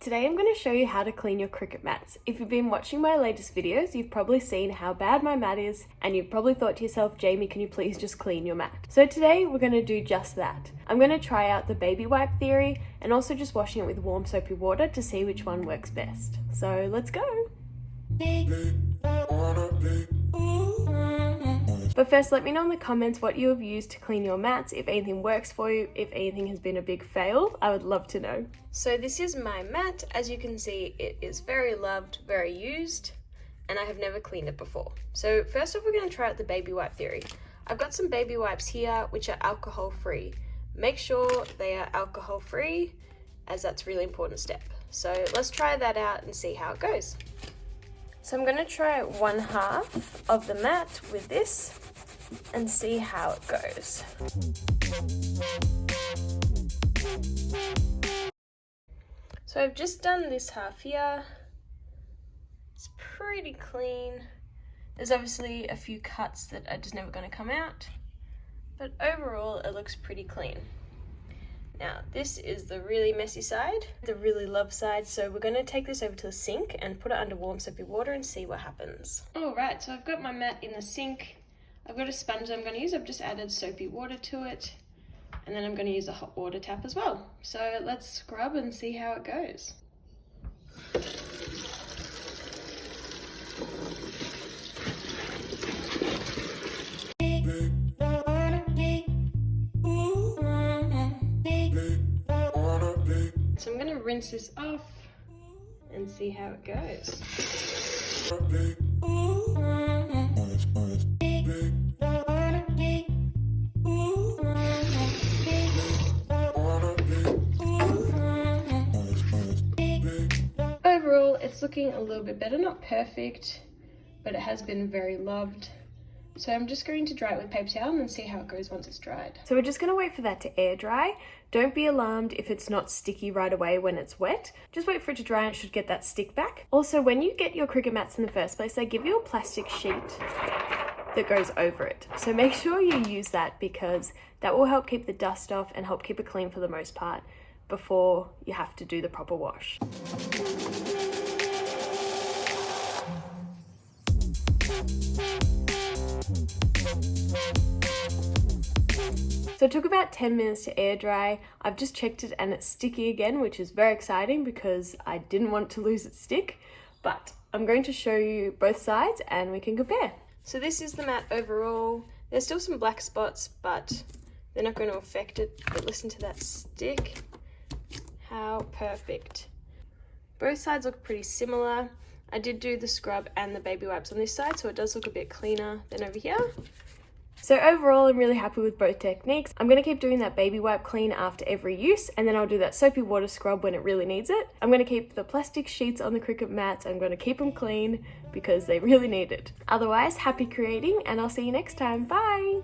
Today I'm going to show you how to clean your Cricut mats. If you've been watching my latest videos, you've probably seen how bad my mat is, and you've probably thought to yourself, Jamie, can you please just clean your mat? So today we're going to do just that. I'm going to try out the baby wipe theory and also just washing it with warm soapy water to see which one works best. So let's go! But first, let me know in the comments what you have used to clean your mats, if anything works for you, if anything has been a big fail. I would love to know. So this is my mat. As you can see, it is very loved, very used, and I have never cleaned it before. So first off, we're going to try out the baby wipe theory. I've got some baby wipes here, which are alcohol free. Make sure they are alcohol free, as that's a really important step. So let's try that out and see how it goes. So I'm going to try 1/2 of the mat with this and see how it goes. So I've just done this half here. It's pretty clean. There's obviously a few cuts that are just never going to come out, but overall it looks pretty clean. Now, this is the really messy side, the really love side, so we're going to take this over to the sink and put it under warm soapy water and see what happens. Alright, so I've got my mat in the sink. I've got a sponge I'm going to use. I've just added soapy water to it, and then I'm going to use a hot water tap as well. So let's scrub and see how it goes. So I'm going to rinse this off and see how it goes. Overall, it's looking a little bit better, not perfect, but it has been very loved. So I'm just going to dry it with paper towel and then see how it goes once it's dried. So we're just going to wait for that to air dry. Don't be alarmed if it's not sticky right away when it's wet. Just wait for it to dry and it should get that stick back. Also, when you get your Cricut mats in the first place, they give you a plastic sheet that goes over it. So make sure you use that because that will help keep the dust off and help keep it clean for the most part before you have to do the proper wash. So it took about 10 minutes to air dry. I've just checked it and it's sticky again, which is very exciting because I didn't want to lose its stick. But I'm going to show you both sides and we can compare. So this is the mat overall. There's still some black spots, but they're not going to affect it. But listen to that stick. How perfect. Both sides look pretty similar. I did do the scrub and the baby wipes on this side, so it does look a bit cleaner than over here. So overall, I'm really happy with both techniques. I'm going to keep doing that baby wipe clean after every use, and then I'll do that soapy water scrub when it really needs it. I'm going to keep the plastic sheets on the Cricut mats. I'm going to keep them clean because they really need it. Otherwise, happy creating, and I'll see you next time. Bye!